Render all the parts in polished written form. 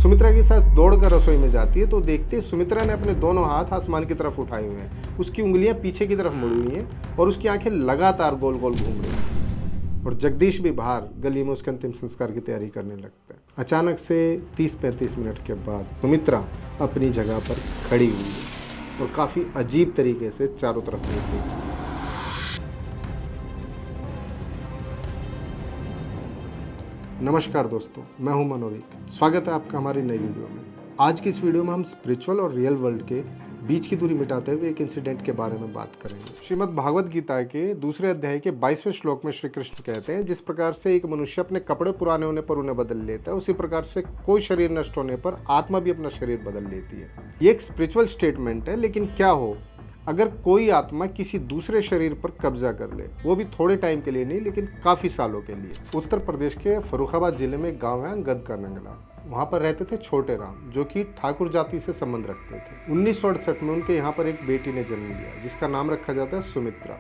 सुमित्रा की सास दौड़कर रसोई में जाती है तो देखते सुमित्रा ने अपने दोनों हाथ आसमान की तरफ उठाए हुए हैं। उसकी उंगलियां पीछे की तरफ मुड़ी हुई हैं और उसकी आंखें लगातार गोल गोल घूम रही हैं। और जगदीश भी बाहर गली में उसके अंतिम संस्कार की तैयारी करने लगता है। अचानक से 30-35 मिनट के बाद सुमित्रा अपनी जगह पर खड़ी हुई है और काफ़ी अजीब तरीके से चारों तरफ देख रही है। नमस्कार दोस्तों, मैं हूं मनोरिक। स्वागत है आपका हमारी नई वीडियो में। आज की इस वीडियो में हम स्पिरिचुअल और रियल वर्ल्ड के बीच की दूरी मिटाते हुए एक इंसिडेंट के बारे में बात करेंगे। श्रीमद् भागवत गीता के दूसरे अध्याय के 22वें श्लोक में श्री कृष्ण कहते हैं, जिस प्रकार से एक मनुष्य अपने कपड़े पुराने होने पर उन्हें बदल लेता है, उसी प्रकार से कोई शरीर नष्ट होने पर आत्मा भी अपना शरीर बदल लेती है। ये एक स्पिरिचुअल स्टेटमेंट है, लेकिन क्या हो अगर कोई आत्मा किसी दूसरे शरीर पर कब्जा कर ले, वो भी थोड़े टाइम के लिए नहीं लेकिन काफ़ी सालों के लिए। उत्तर प्रदेश के फर्रुखाबाद जिले में एक गांव है गद का नंगला। वहाँ पर रहते थे छोटे राम, जो कि ठाकुर जाति से संबंध रखते थे। 1968 में उनके यहाँ पर एक बेटी ने जन्म लिया, जिसका नाम रखा जाता है सुमित्रा।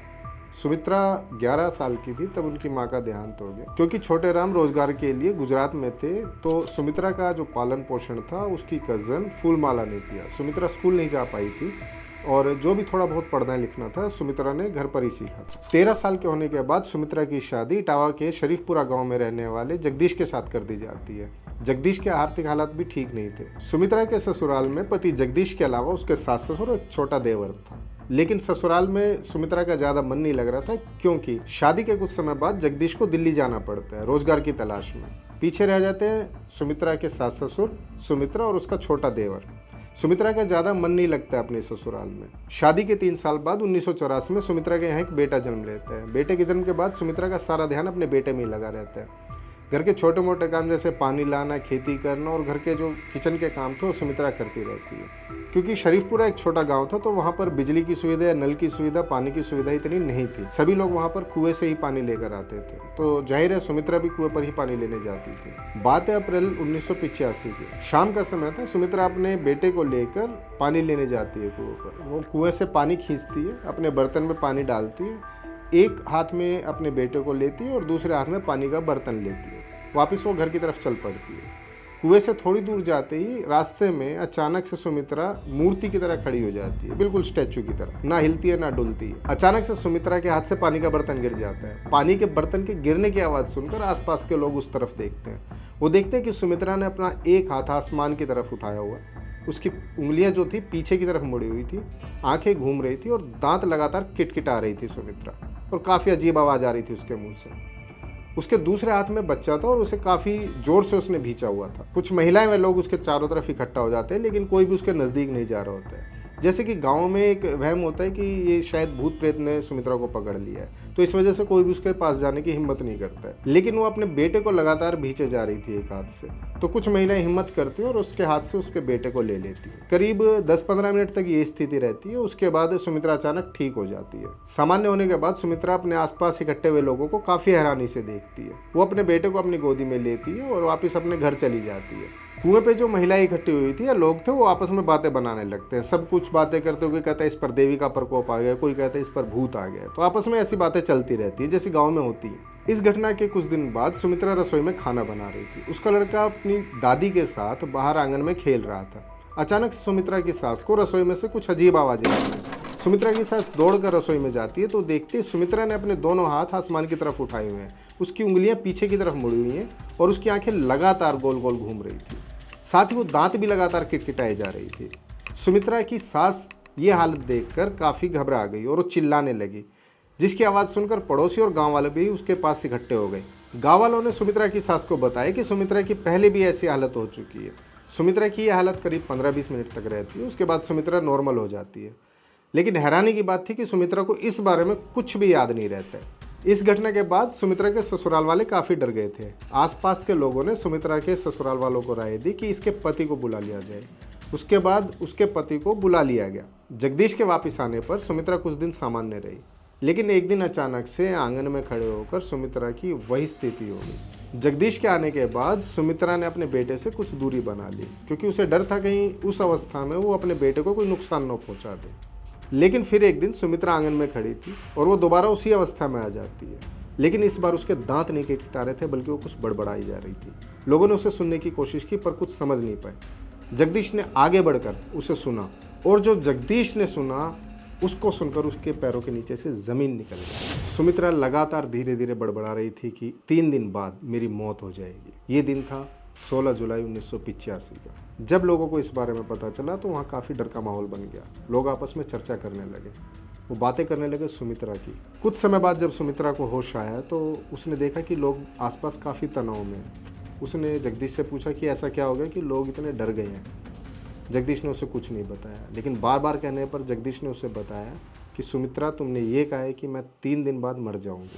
सुमित्रा 11 साल की थी तब उनकी माँ का देहांत हो गया। क्योंकि छोटे राम रोजगार के लिए गुजरात में थे, तो सुमित्रा का जो पालन पोषण था उसकी कज़न फूलमाला ने किया। सुमित्रा स्कूल नहीं जा पाई थी और जो भी थोड़ा बहुत पढ़ना लिखना था सुमित्रा ने घर पर ही सीखा था। 13 साल के होने के बाद सुमित्रा की शादी इटावा के शरीफपुरा गांव में रहने वाले जगदीश के साथ कर दी जाती है। जगदीश के आर्थिक हालात भी ठीक नहीं थे। सुमित्रा के ससुराल में पति जगदीश के अलावा उसके सास ससुर और एक छोटा देवर था। लेकिन ससुराल में सुमित्रा का ज़्यादा मन नहीं लग रहा था, क्योंकि शादी के कुछ समय बाद जगदीश को दिल्ली जाना पड़ता है रोजगार की तलाश में। पीछे रह जाते हैं सुमित्रा के सास ससुर, सुमित्रा और उसका छोटा देवर। सुमित्रा का ज़्यादा मन नहीं लगता है अपने ससुराल में। शादी के 3 साल बाद 1984 में सुमित्रा के यहाँ एक बेटा जन्म लेता है। बेटे के जन्म के बाद सुमित्रा का सारा ध्यान अपने बेटे में ही लगा रहता है। घर के छोटे मोटे काम जैसे पानी लाना, खेती करना और घर के जो किचन के काम थे वो सुमित्रा करती रहती है। क्योंकि शरीफपुरा एक छोटा गांव था, तो वहाँ पर बिजली की सुविधा या नल की सुविधा, पानी की सुविधा इतनी नहीं थी। सभी लोग वहाँ पर कुएं से ही पानी लेकर आते थे, तो जाहिर है सुमित्रा भी कुएं पर ही पानी लेने जाती थी। बात है अप्रैल 1985 की। शाम का समय था। सुमित्रा अपने बेटे को लेकर पानी लेने जाती है कुएं पर। वो कुएं से पानी खींचती है, अपने बर्तन में पानी डालती है, एक हाथ में अपने बेटे को लेती है और दूसरे हाथ में पानी का बर्तन लेती है। वापस वो घर की तरफ चल पड़ती है। कुएं से थोड़ी दूर जाते ही रास्ते में अचानक से सुमित्रा मूर्ति की तरह खड़ी हो जाती है, बिल्कुल स्टैचू की तरह, ना हिलती है ना डुलती है। अचानक से सुमित्रा के हाथ से पानी का बर्तन गिर जाता है। पानी के बर्तन के गिरने की आवाज़ सुनकर आसपास के लोग उस तरफ देखते हैं। वो देखते हैं कि सुमित्रा ने अपना एक हाथ आसमान की तरफ उठाया हुआ। उसकी उंगलियां जो थी पीछे की तरफ मुड़ी हुई थी, आंखें घूम रही थी और दांत लगातार किटकिटा रही थी सुमित्रा, और काफ़ी अजीब आवाज़ आ रही थी उसके मुंह से। उसके दूसरे हाथ में बच्चा था और उसे काफ़ी जोर से उसने भींचा हुआ था। कुछ महिलाएं व लोग उसके चारों तरफ इकट्ठा हो जाते हैं, लेकिन कोई भी उसके नज़दीक नहीं जा रहा होता है। जैसे कि गांव में एक वहम होता है कि ये शायद भूत प्रेत ने सुमित्रा को पकड़ लिया है, तो इस वजह से कोई भी उसके पास जाने की हिम्मत नहीं करता है। लेकिन वो अपने बेटे को लगातार भींचे जा रही थी एक हाथ से, तो कुछ महिलाएं हिम्मत करती हैं और उसके हाथ से उसके बेटे को ले लेती है। करीब 10-15 मिनट तक ये स्थिति रहती है। उसके बाद सुमित्रा अचानक ठीक हो जाती है। सामान्य होने के बाद सुमित्रा अपने आसपास इकट्ठे हुए लोगों को काफ़ी हैरानी से देखती है। वो अपने बेटे को अपनी गोदी में लेती है और वापस अपने घर चली जाती है। कुएं पे जो महिलाएं इकट्ठी हुई थी या लोग थे, वो आपस में बातें बनाने लगते हैं। सब कुछ बातें करते हुए कहता है इस पर देवी का प्रकोप आ गया, कोई कहता है इस पर भूत आ गया। तो आपस में ऐसी बातें चलती रहती है जैसे गांव में होती है। इस घटना के कुछ दिन बाद सुमित्रा रसोई में खाना बना रही थी। उसका लड़का अपनी दादी के साथ बाहर आंगन में खेल रहा था। अचानक सुमित्रा की सास को रसोई में से कुछ अजीब आवाजें आई। सुमित्रा की सास दौड़कर रसोई में जाती है तो देखती है सुमित्रा ने अपने दोनों हाथ आसमान की तरफ उठाए हुए हैं। उसकी उंगलियां पीछे की तरफ मुड़ी हुई हैं और उसकी आंखें लगातार गोल गोल घूम रही थी। साथ ही वो दांत भी लगातार किटकिटाई जा रही थी। सुमित्रा की सास ये हालत देखकर काफ़ी घबरा गई और वो चिल्लाने लगी, जिसकी आवाज़ सुनकर पड़ोसी और गांव वाले भी उसके पास इकट्ठे हो गए। गांव वालों ने सुमित्रा की सास को बताया कि सुमित्रा की पहले भी ऐसी हालत हो चुकी है। सुमित्रा की यह हालत करीब 15-20 मिनट तक रहती है। उसके बाद सुमित्रा नॉर्मल हो जाती है। लेकिन हैरानी की बात थी कि सुमित्रा को इस बारे में कुछ भी याद नहीं रहता है। इस घटना के बाद सुमित्रा के ससुराल वाले काफ़ी डर गए थे। आसपास के लोगों ने सुमित्रा के ससुराल वालों को राय दी कि इसके पति को बुला लिया जाए। उसके बाद उसके पति को बुला लिया गया। जगदीश के वापस आने पर सुमित्रा कुछ दिन सामान्य रही, लेकिन एक दिन अचानक से आंगन में खड़े होकर सुमित्रा की वही स्थिति हो गई। जगदीश के आने के बाद सुमित्रा ने अपने बेटे से कुछ दूरी बना ली, क्योंकि उसे डर था कहीं उस अवस्था में वो अपने बेटे को कोई नुकसान न पहुंचा दे। लेकिन फिर एक दिन सुमित्रा आंगन में खड़ी थी और वो दोबारा उसी अवस्था में आ जाती है। लेकिन इस बार उसके दांत नहीं खटखटा रहे थे, बल्कि वो कुछ बड़बड़ाई जा रही थी। लोगों ने उसे सुनने की कोशिश की, पर कुछ समझ नहीं पाए। जगदीश ने आगे बढ़कर उसे सुना, और जो जगदीश ने सुना उसको सुनकर उसके पैरों के नीचे से ज़मीन निकल गई। सुमित्रा लगातार धीरे धीरे बड़बड़ा रही थी कि 3 दिन बाद मेरी मौत हो जाएगी। ये दिन था 16 जुलाई 1985 का। जब लोगों को इस बारे में पता चला तो वहाँ काफ़ी डर का माहौल बन गया। लोग आपस में चर्चा करने लगे, वो बातें करने लगे सुमित्रा की। कुछ समय बाद जब सुमित्रा को होश आया तो उसने देखा कि लोग आसपास काफ़ी तनाव में हैं। उसने जगदीश से पूछा कि ऐसा क्या हो गया कि लोग इतने डर गए हैं। जगदीश ने उसे कुछ नहीं बताया, लेकिन बार बार कहने पर जगदीश ने उसे बताया कि सुमित्रा, तुमने ये कहा है कि मैं 3 दिन बाद मर जाऊंगी।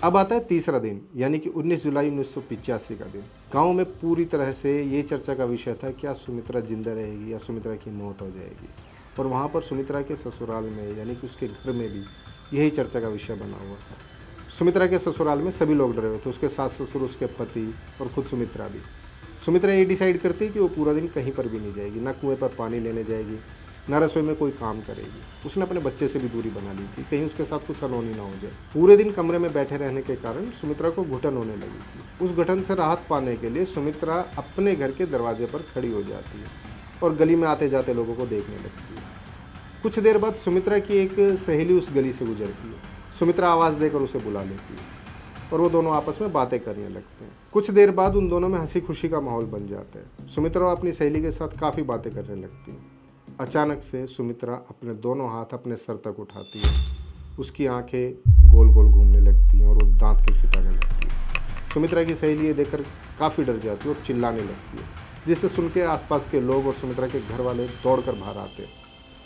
अब आता है तीसरा दिन, यानी कि 19 जुलाई 1985 का दिन। गांव में पूरी तरह से ये चर्चा का विषय था, क्या सुमित्रा जिंदा रहेगी या सुमित्रा की मौत हो जाएगी। और वहाँ पर सुमित्रा के ससुराल में, यानी कि उसके घर में भी यही चर्चा का विषय बना हुआ था। सुमित्रा के ससुराल में सभी लोग डरे हुए थे, उसके सास ससुर, उसके पति और खुद सुमित्रा भी। सुमित्रा ये डिसाइड करती कि वो पूरा दिन कहीं पर भी नहीं जाएगी, ना कुएं पर पानी लेने जाएगी, ना रसोई में कोई काम करेगी। उसने अपने बच्चे से भी दूरी बना ली थी, कहीं उसके साथ कुछ अनहोनी ना हो जाए। पूरे दिन कमरे में बैठे रहने के कारण सुमित्रा को घुटन होने लगी थी। उस घुटन से राहत पाने के लिए सुमित्रा अपने घर के दरवाजे पर खड़ी हो जाती है और गली में आते जाते लोगों को देखने लगती है। कुछ देर बाद सुमित्रा की एक सहेली उस गली से गुजरती है। सुमित्रा आवाज़ देकर उसे बुला लेती है और वो दोनों आपस में बातें करने लगते हैं। कुछ देर बाद उन दोनों में हंसी खुशी का माहौल बन जाता है। सुमित्रा अपनी सहेली के साथ काफ़ी बातें करने लगती है। अचानक से सुमित्रा अपने दोनों हाथ अपने सर तक उठाती है। उसकी आंखें गोल गोल घूमने लगती हैं और वो दांत खटखटाने लगती है। सुमित्रा की सहेली ये देखकर काफ़ी डर जाती है और चिल्लाने लगती है, जिसे सुन के आसपास के लोग और सुमित्रा के घर वाले दौड़कर बाहर आते हैं।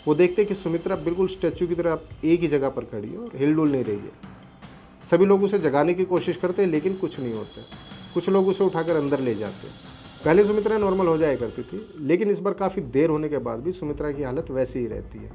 वो देखते हैं कि सुमित्रा बिल्कुल स्टैचू की तरह एक ही जगह पर खड़ी है और हिलडुल नहीं रही है। सभी लोग उसे जगाने की कोशिश करते हैं, लेकिन कुछ नहीं होता। कुछ लोग उसे उठाकर अंदर ले जाते हैं। पहले सुमित्रा नॉर्मल हो जाया करती थी, लेकिन इस बार काफ़ी देर होने के बाद भी सुमित्रा की हालत वैसी ही रहती है।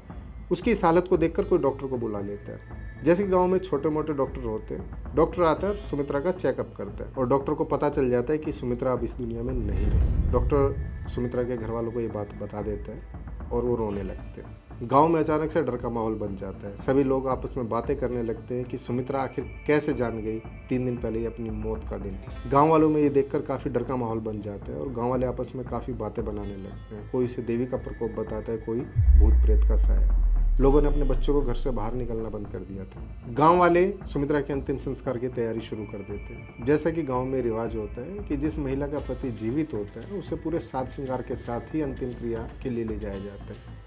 उसकी इस हालत को देखकर कोई डॉक्टर को बुला लेता है। जैसे कि गांव में छोटे मोटे डॉक्टर होते हैं, डॉक्टर आता है, सुमित्रा का चेकअप करता है और डॉक्टर को पता चल जाता है कि सुमित्रा अब इस दुनिया में नहीं है। डॉक्टर सुमित्रा के घर वालों को ये बात बता देता है और वो रोने लगते हैं। गांव में अचानक से डर का माहौल बन जाता है। सभी लोग आपस में बातें करने लगते हैं कि सुमित्रा आखिर कैसे जान गई 3 दिन पहले ही अपनी मौत का दिन। गांव वालों में ये देखकर काफ़ी डर का माहौल बन जाता है और गांव वाले आपस में काफ़ी बातें बनाने लगते हैं। कोई इसे देवी का प्रकोप बताता है, कोई भूत प्रेत का साया। लोगों ने अपने बच्चों को घर से बाहर निकलना बंद कर दिया था। गांव वाले सुमित्रा के अंतिम संस्कार की तैयारी शुरू कर देते हैं। जैसा कि गांव में रिवाज होता है कि जिस महिला का पति जीवित होता है उसे पूरे साज श्रृंगार के साथ ही अंतिम क्रिया के लिए ले जाया जाता है।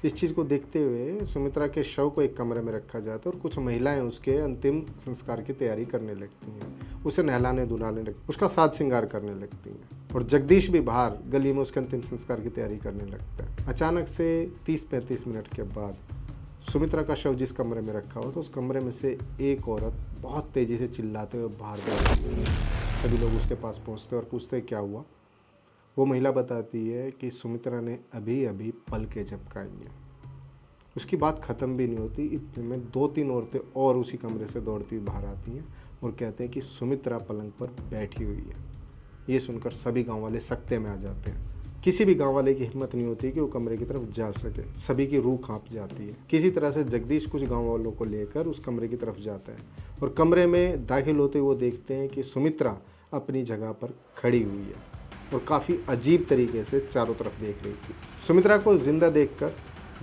इस चीज़ को देखते हुए सुमित्रा के शव को एक कमरे में रखा जाता है और कुछ महिलाएं उसके अंतिम संस्कार की तैयारी करने लगती हैं। उसे नहलाने धुलाने लगती, उसका साज श्रृंगार करने लगती हैं और जगदीश भी बाहर गली में उसके अंतिम संस्कार की तैयारी करने लगता है। अचानक से 30-35 मिनट के बाद सुमित्रा का शव जिस कमरे में रखा हो तो उस कमरे में से एक औरत बहुत तेज़ी से चिल्लाते हुए बाहर दौड़ती है। सभी लोग उसके पास पहुँचते और पूछते हैं क्या हुआ। वो महिला बताती है कि सुमित्रा ने अभी अभी पलकें झपकाई हैं। उसकी बात ख़त्म भी नहीं होती, इतने में 2-3 औरतें और उसी कमरे से दौड़ती हुई बाहर आती हैं और कहते हैं कि सुमित्रा पलंग पर बैठी हुई है। ये सुनकर सभी गांव वाले सकते में आ जाते हैं। किसी भी गांव वाले की हिम्मत नहीं होती कि वो कमरे की तरफ जा सके। सभी की रूह कांप जाती है। किसी तरह से जगदीश कुछ गांव वालों को लेकर उस कमरे की तरफ जाता है और कमरे में दाखिल होते हुए वो देखते हैं कि सुमित्रा अपनी जगह पर खड़ी हुई है और काफ़ी अजीब तरीके से चारों तरफ देख रही थी। सुमित्रा को जिंदा देखकर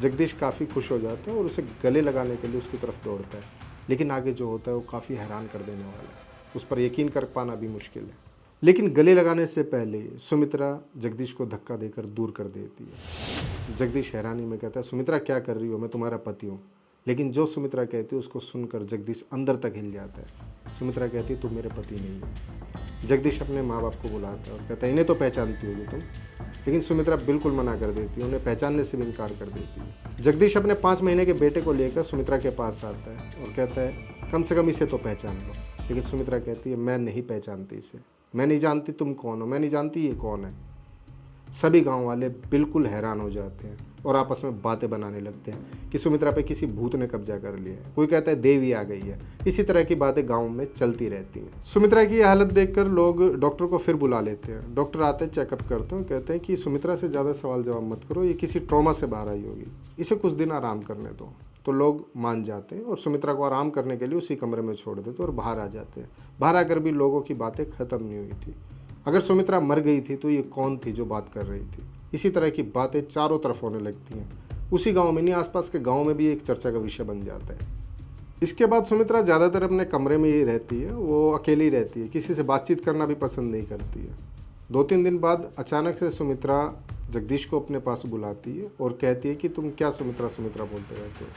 जगदीश काफ़ी खुश हो जाता है और उसे गले लगाने के लिए उसकी तरफ दौड़ता है, लेकिन आगे जो होता है वो काफ़ी हैरान कर देने वाला है। उस पर यकीन कर पाना भी मुश्किल है। लेकिन गले लगाने से पहले सुमित्रा जगदीश को धक्का देकर दूर कर देती है। जगदीश हैरानी में कहता है, सुमित्रा क्या कर रही हो, मैं तुम्हारा पति हूँ। लेकिन जो सुमित्रा कहती है उसको सुनकर जगदीश अंदर तक हिल जाता है। सुमित्रा कहती है तुम मेरे पति नहीं हो। जगदीश अपने माँ बाप को बुलाता है और कहता है इन्हें तो पहचानती होगी तुम। लेकिन सुमित्रा बिल्कुल मना कर देती है, उन्हें पहचानने से भी इनकार कर देती है। जगदीश अपने 5 महीने के बेटे को लेकर सुमित्रा के पास आता है और कहता है कम से कम इसे तो पहचान लो। लेकिन सुमित्रा कहती है मैं नहीं पहचानती इसे, मैं नहीं जानती तुम कौन हो, मैं नहीं जानती ये कौन है। सभी गांव वाले बिल्कुल हैरान हो जाते हैं और आपस में बातें बनाने लगते हैं कि सुमित्रा पे किसी भूत ने कब्जा कर लिया है, कोई कहता है देवी आ गई है। इसी तरह की बातें गांव में चलती रहती हैं। सुमित्रा की हालत देखकर लोग डॉक्टर को फिर बुला लेते हैं। डॉक्टर आते हैं, चेकअप करते हैं, कहते हैं कि सुमित्रा से ज़्यादा सवाल जवाब मत करो, ये किसी ट्रॉमा से बाहर आई होगी, इसे कुछ दिन आराम करने दो। तो लोग मान जाते हैं और सुमित्रा को आराम करने के लिए उसी कमरे में छोड़ देते और बाहर आ जाते हैं। बाहर आकर भी लोगों की बातें ख़त्म नहीं हुई थी। अगर सुमित्रा मर गई थी तो ये कौन थी जो बात कर रही थी? इसी तरह की बातें चारों तरफ होने लगती हैं। उसी गांव में नहीं, आसपास के गांव में भी एक चर्चा का विषय बन जाता है। इसके बाद सुमित्रा ज़्यादातर अपने कमरे में ही रहती है, वो अकेली रहती है, किसी से बातचीत करना भी पसंद नहीं करती है। 2-3 दिन बाद अचानक से सुमित्रा जगदीश को अपने पास बुलाती है और कहती है कि तुम क्या सुमित्रा सुमित्रा बोलते रहते हो?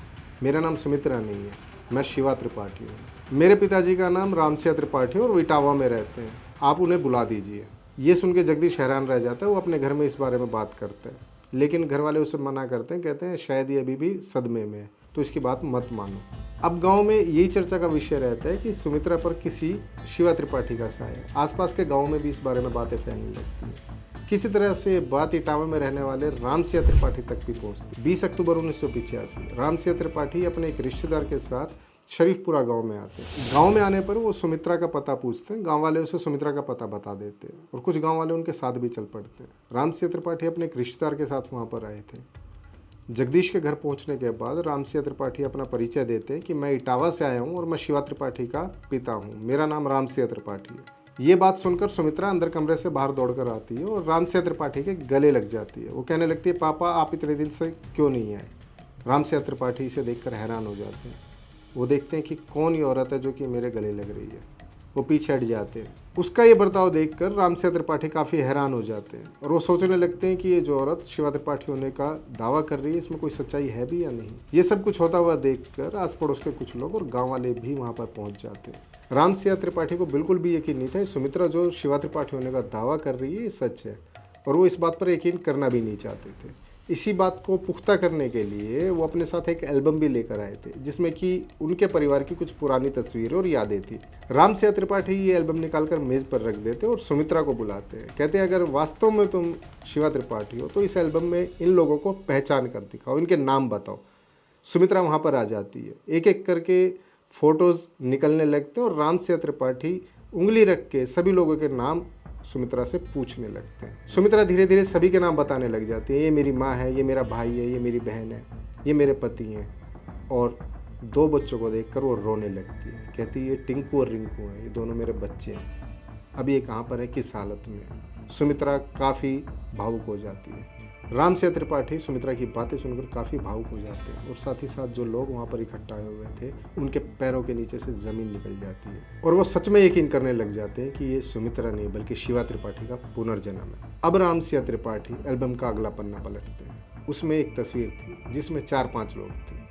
मेरा नाम सुमित्रा नहीं है, मैं शिवा त्रिपाठी हूँ। मेरे पिताजी का नाम रामसिंह त्रिपाठी और वो इटावा में रहते हैं, आप उन्हें बुला दीजिए। ये सुन के जगदीश हैरान रह जाता है। वो अपने घर में इस बारे में बात करते हैं, लेकिन घर वाले उसे मना करते हैं, कहते हैं शायद ये अभी भी सदमे में है, तो इसकी बात मत मानो। अब गांव में यही चर्चा का विषय रहता है कि सुमित्रा पर किसी शिवा त्रिपाठी का साया है। आसपास के गांव में भी इस बारे में बातें फैलने लगती हैं। किसी तरह से बात इटावा में रहने वाले रामसिंह त्रिपाठी तक भी पहुंचती। 20 अक्टूबर 1985 रामसिंह त्रिपाठी अपने एक रिश्तेदार के साथ शरीफपुरा गांव में आते हैं। गांव में आने पर वो सुमित्रा का पता पूछते हैं। गांव वाले उसे सुमित्रा का पता बता देते हैं और कुछ गांव वाले उनके साथ भी चल पड़ते हैं। रामसिंह त्रिपाठी अपने एक रिश्तेदार के साथ वहां पर आए थे। जगदीश के घर पहुंचने के बाद रामसिंह त्रिपाठी अपना परिचय देते हैं कि मैं इटावा से आया हूं और मैं शिवा त्रिपाठी का पिता हूं, मेरा नाम रामसिंह त्रिपाठी है। ये बात सुनकर सुमित्रा अंदर कमरे से बाहर दौड़कर आती है और रामसिंह त्रिपाठी के गले लग जाती है। वो कहने लगती है, पापा आप इतने दिन से क्यों नहीं आए? रामसिंह त्रिपाठी इसे देखकर हैरान हो जाते हैं। वो देखते हैं कि कौन ये औरत है जो कि मेरे गले लग रही है। वो पीछे हट जाते हैं। उसका ये बर्ताव देखकर रामसिंह त्रिपाठी काफ़ी हैरान हो जाते हैं और वो सोचने लगते हैं कि ये जो औरत शिवा त्रिपाठी होने का दावा कर रही है, इसमें कोई सच्चाई है भी या नहीं। ये सब कुछ होता हुआ देखकर आस पड़ोस के कुछ लोग और गांव वाले भी वहां पर पहुंच जाते हैं। रामसिंह त्रिपाठी को बिल्कुल भी यकीन नहीं था सुमित्रा जो शिवा त्रिपाठी होने का दावा कर रही है ये सच है, और वो इस बात पर यकीन करना भी नहीं चाहते थे। इसी बात को पुख्ता करने के लिए वो अपने साथ एक एल्बम भी लेकर आए थे, जिसमें कि उनके परिवार की कुछ पुरानी तस्वीरें और यादें थी। रामसिंह त्रिपाठी ये एल्बम निकालकर मेज़ पर रख देते और सुमित्रा को बुलाते हैं। कहते हैं, अगर वास्तव में तुम शिवा त्रिपाठी हो तो इस एल्बम में इन लोगों को पहचान कर दिखाओ, इनके नाम बताओ। सुमित्रा वहाँ पर आ जाती है। एक एक करके फ़ोटोज़ निकलने लगते हैं और रामसिंह त्रिपाठी उंगली रख के सभी लोगों के नाम सुमित्रा से पूछने लगते हैं। सुमित्रा धीरे धीरे सभी के नाम बताने लग जाती है। ये मेरी माँ है, ये मेरा भाई है, ये मेरी बहन है, ये मेरे पति हैं। और 2 बच्चों को देखकर वो रोने लगती है। कहती है, ये टिंकू और रिंकू हैं, ये दोनों मेरे बच्चे हैं। अभी ये कहाँ पर है, किस हालत में है। सुमित्रा काफ़ी भावुक हो जाती है। रामसिंह त्रिपाठी सुमित्रा की बातें सुनकर काफ़ी भावुक हो जाते हैं और साथ ही साथ जो लोग वहाँ पर इकट्ठा हुए थे उनके पैरों के नीचे से ज़मीन निकल जाती है और वो सच में यकीन करने लग जाते हैं कि ये सुमित्रा नहीं बल्कि शिवा त्रिपाठी का पुनर्जन्म है। अब रामसिंह त्रिपाठी एल्बम का अगला पन्ना पलटते हैं। उसमें एक तस्वीर थी जिसमें 4-5 लोग थे।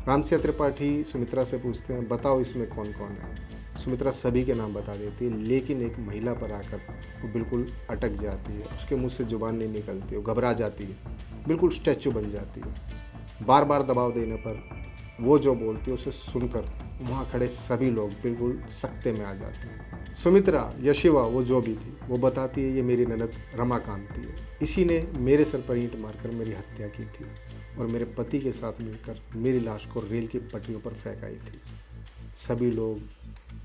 रामसिंह त्रिपाठी सुमित्रा से पूछते हैं, बताओ इसमें कौन कौन है। सुमित्रा सभी के नाम बता देती है, लेकिन एक महिला पर आकर वो बिल्कुल अटक जाती है। उसके मुंह से जुबान नहीं निकलती, वो घबरा जाती है, बिल्कुल स्टैचू बन जाती है। बार बार दबाव देने पर वो जो बोलती है उसे सुनकर वहाँ खड़े सभी लोग बिल्कुल सकते में आ जाते हैं। सुमित्रा या शिवा वो जो भी थी वो बताती है, ये मेरी ननद रमाकांति है, इसी ने मेरे सर पर ईंट मारकर मेरी हत्या की थी और मेरे पति के साथ मिलकर मेरी लाश को रेल की पटरियों पर फेंकाई थी। सभी लोग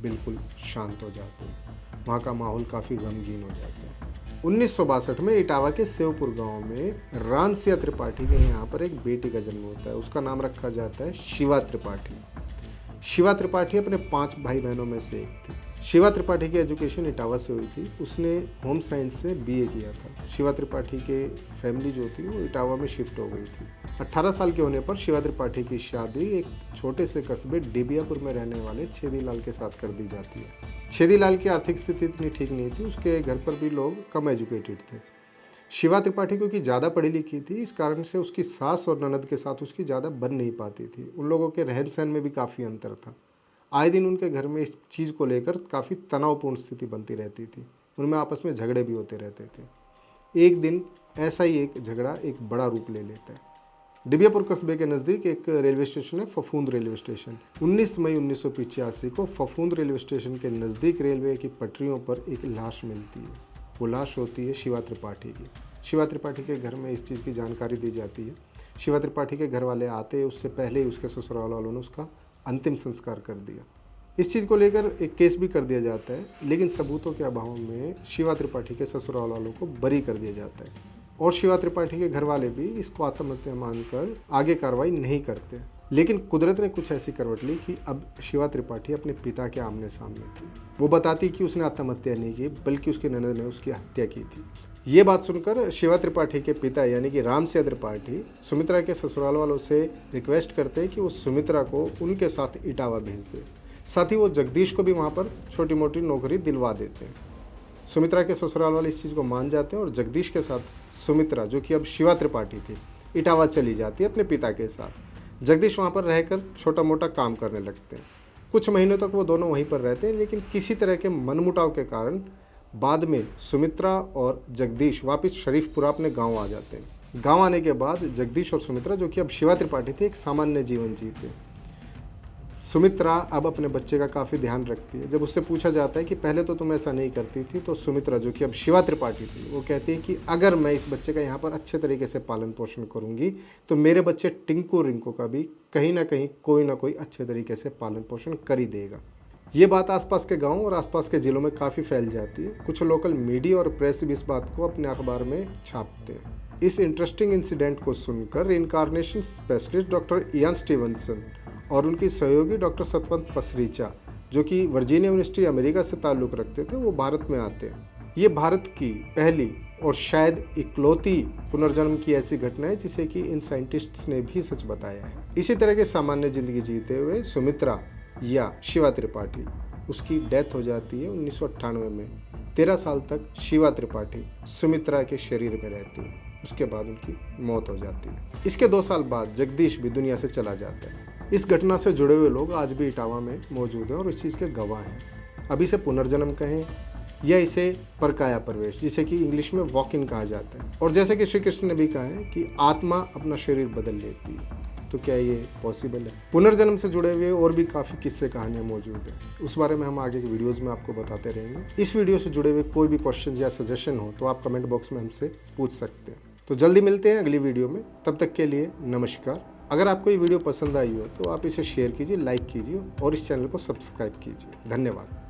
बिल्कुल शांत हो जाते हैं। वहाँ का माहौल काफ़ी गमगीन हो जाता है। 1962 में इटावा के सेवपुर गांव में रामसिंह त्रिपाठी के यहाँ पर एक बेटी का जन्म होता है। उसका नाम रखा जाता है शिवा त्रिपाठी। शिवा त्रिपाठी अपने 5 भाई बहनों में से एक थी। शिवा त्रिपाठी की एजुकेशन इटावा से हुई थी। उसने होम साइंस से बीए किया था। शिवा त्रिपाठी के फैमिली जो थी वो इटावा में शिफ्ट हो गई थी। 18 साल के होने पर शिवा त्रिपाठी की शादी एक छोटे से कस्बे डेबियापुर में रहने वाले छेदीलाल के साथ कर दी जाती है। छेदीलाल की आर्थिक स्थिति इतनी ठीक नहीं थी, उसके घर पर भी लोग कम एजुकेटेड थे। शिवा त्रिपाठी क्योंकि ज़्यादा पढ़ी लिखी थी, इस कारण से उसकी सास और ननद के साथ उसकी ज़्यादा बन नहीं पाती थी। उन लोगों के रहन सहन में भी काफ़ी अंतर था। आए दिन उनके घर में इस चीज़ को लेकर काफ़ी तनावपूर्ण स्थिति बनती रहती थी। उनमें आपस में झगड़े भी होते रहते थे। एक दिन ऐसा ही एक झगड़ा एक बड़ा रूप ले लेता है। डिबियापुर कस्बे के नज़दीक एक रेलवे स्टेशन है, फफूंद रेलवे स्टेशन। 19 मई 1985 को फफूंद रेलवे स्टेशन के नज़दीक रेलवे की पटरियों पर एक लाश मिलती है। वो लाश होती है शिवा त्रिपाठी की। शिवा त्रिपाठी के घर में इस चीज़ की जानकारी दी जाती है। शिवा त्रिपाठी के घर वाले आते, उससे पहले ही उसके ससुराल वालों ने उसका अंतिम संस्कार कर दिया। इस चीज़ को लेकर एक केस भी कर दिया जाता है, लेकिन सबूतों के अभाव में शिवा त्रिपाठी के ससुराल वालों को बरी कर दिया जाता है और शिवा त्रिपाठी के घर वाले भी इसको आत्महत्या मानकर आगे कार्रवाई नहीं करते। लेकिन कुदरत ने कुछ ऐसी करवट ली कि अब शिवा त्रिपाठी अपने पिता के आमने सामने थी। वो बताती कि उसने आत्महत्या नहीं की, बल्कि उसके ननद ने उसकी हत्या की थी। ये बात सुनकर शिवा त्रिपाठी के पिता यानी कि राम सिंह त्रिपाठी सुमित्रा के ससुराल वालों से रिक्वेस्ट करते कि वो सुमित्रा को उनके साथ इटावा भेज दे। साथ ही वो जगदीश को भी वहाँ पर छोटी मोटी नौकरी दिलवा देते हैं। सुमित्रा के ससुराल वाले इस चीज़ को मान जाते हैं और जगदीश के साथ सुमित्रा, जो कि अब शिवा त्रिपाठी थी, इटावा चली जाती है अपने पिता के साथ। जगदीश वहाँ पर रहकर छोटा मोटा काम करने लगते हैं। कुछ महीनों तक वो दोनों वहीं पर रहते हैं, लेकिन किसी तरह के मनमुटाव के कारण बाद में सुमित्रा और जगदीश वापस शरीफपुरा अपने गांव आ जाते हैं। गांव आने के बाद जगदीश और सुमित्रा, जो कि अब शिवा त्रिपाठी थे, एक सामान्य जीवन जीते हैं। सुमित्रा अब अपने बच्चे का काफ़ी ध्यान रखती है। जब उससे पूछा जाता है कि पहले तो तुम ऐसा नहीं करती थी, तो सुमित्रा, जो कि अब शिवा त्रिपाठी थी, वो कहती है कि अगर मैं इस बच्चे का यहाँ पर अच्छे तरीके से पालन पोषण करूँगी तो मेरे बच्चे टिंकू रिंकू का भी कहीं ना कहीं कोई ना कोई अच्छे तरीके से पालन पोषण कर ही देगा। ये बात आसपास के गाँव और आसपास के ज़िलों में काफ़ी फैल जाती है। कुछ लोकल मीडिया और प्रेस भी इस बात को अपने अखबार में छापते हैं। इस इंटरेस्टिंग इंसिडेंट को सुनकर रिइंकार्नेशन स्पेशलिस्ट डॉक्टर इयान स्टीवनसन और उनकी सहयोगी डॉक्टर सतवंत पसरीचा, जो कि वर्जीनिया यूनिवर्सिटी अमेरिका से ताल्लुक़ रखते थे, वो भारत में आते हैं। ये भारत की पहली और शायद इकलौती पुनर्जन्म की ऐसी घटना है जिसे कि इन साइंटिस्ट्स ने भी सच बताया है। इसी तरह के सामान्य ज़िंदगी जीते हुए सुमित्रा या शिवा त्रिपाठी, उसकी डेथ हो जाती है 1998 में। 13 साल तक शिवा त्रिपाठी सुमित्रा के शरीर में रहती है। उसके बाद उनकी मौत हो जाती है। इसके 2 साल बाद जगदीश भी दुनिया से चला जाता है। इस घटना से जुड़े हुए लोग आज भी इटावा में मौजूद हैं और इस चीज़ के गवाह हैं। अब इसे पुनर्जन्म कहें या इसे परकाया प्रवेश, जिसे कि इंग्लिश में वॉक इन कहा जाता है, और जैसे कि श्री कृष्ण ने भी कहा है कि आत्मा अपना शरीर बदल लेती है, तो क्या ये पॉसिबल है? पुनर्जन्म से जुड़े हुए और भी काफ़ी किस्से कहानियाँ मौजूद हैं। उस बारे में हम आगे के वीडियोज़ में आपको बताते रहेंगे। इस वीडियो से जुड़े हुए कोई भी क्वेश्चन या सजेशन हो तो आप कमेंट बॉक्स में हमसे पूछ सकते हैं। तो जल्दी मिलते हैं अगली वीडियो में। तब तक के लिए नमस्कार। अगर आपको ये वीडियो पसंद आई हो तो आप इसे शेयर कीजिए, लाइक कीजिए और इस चैनल को सब्सक्राइब कीजिए। धन्यवाद।